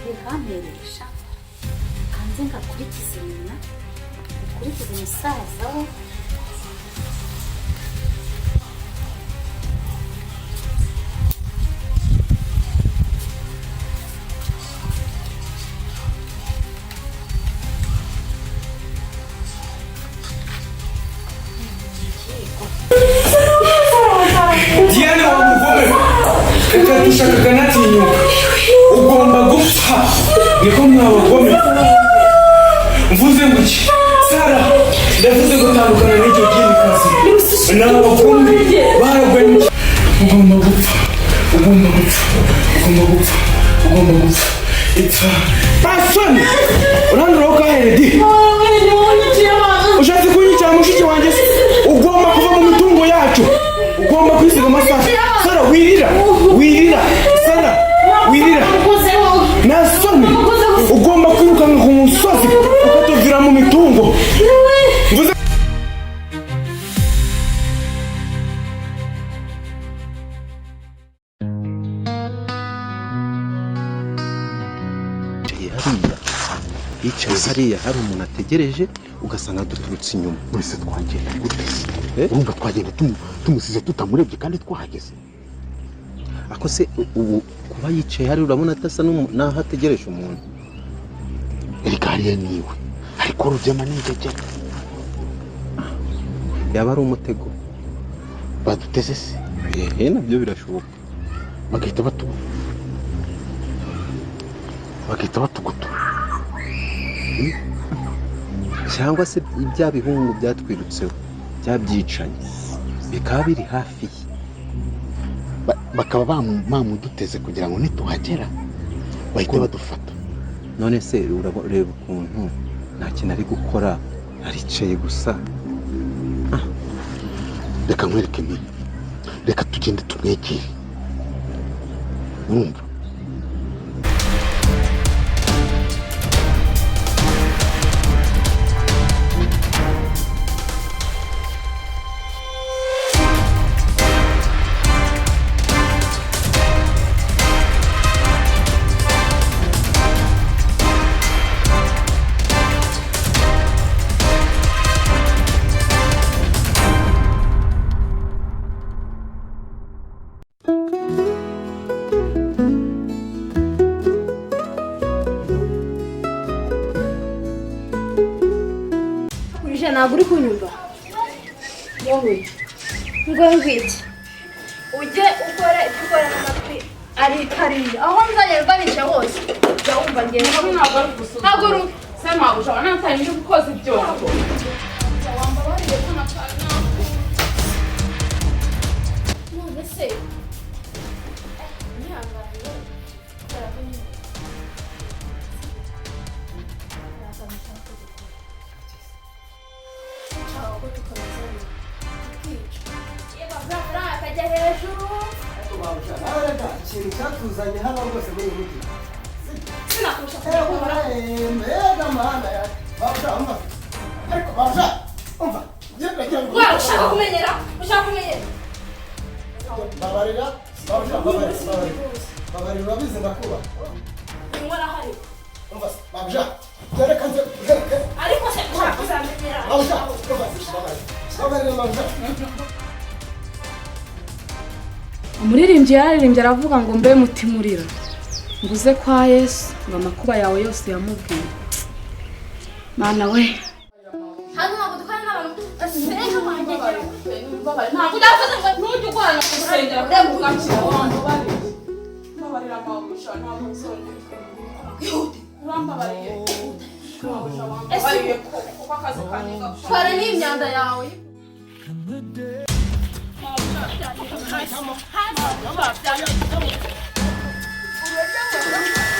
Biramperesha kanze ngakurikiza nyina ukurikiza umusaza we Diane wa mugome reka dushakaga natinyuka ugomba gupfa niko mwabagome mvuze ngo iki Sara ndavuze ngo tandukana n'icyo kindi kazi n'abagome baragwanye ugomba gupfa ipfa pasoni urandura ukaheredi ushatse kunyicara mushiki wanjye ugomba kuva mu mitungo yacu ugomba kwisiga amasaha Sara wirira Sara wirira nasoni ugomba kwirukanka ku musozi ukatuvira mu mitungo mvuze yicaye hariya hari umuntu ategereje ugasanga duturutse inyuma wese twagenda gute urumva twagenda tumusize tutamurebye kandi twahageze ako se ubu kuba yicaye hari urabona atasa n'aho ategereje umuntu erega hariya niwe ariko rujyama n'injege yaba ari umutego baduteze se nabyo birashoboka bagahita batugutura cyangwa se ibya bihungu byatwirutseho byabyicanye bikaba biri hafi bakaba bamuduteze kugira ngo nituhagera bahite badufata none se ureba ukuntu nta kintu ari gukora aricaye gusa reka nkwereke mbi reka tugende tumwegere urumva ntabwo uri kunyumva wowe ngo ngwiki ujye ukora ibyo ukora n'amatwi ari kariya aho nzajya mbanisha hose jya wumva ngenda ntabwo ari gusuzuma ntabwo uri se ntabwo ushobora nta ndi gukoza ibyo wamba bariye ko nakana none se nihangane cyarabonye ikintu cyatuzanye hano rwose muri uyu mujyi sinakurusha kubikora mbega amahanga yawe babusha umva ariko babusha umva ushaka kumenyera babarira babusha babarira urabizi ndakuba inkora hari umva babusha reka nze ariko se ushaka kuzamenyera babusha babarira babusha umuririmbyi yararirimbye aravuga ngo mbe mutimurira nguze kwa Yesu ngo amakuba yawe yose yamubwiye mana we hano ntabwo dukora n'abantu basenga kwangegera ntabwo ndavuze ngo ntujye ukorana ku rusengero ureba ugakira abantu babarira amagusha ntabwo nzongera yihute urambabariye wambabariye kuko akazi kanjye gakora twara n'imyanda yawe Hadi.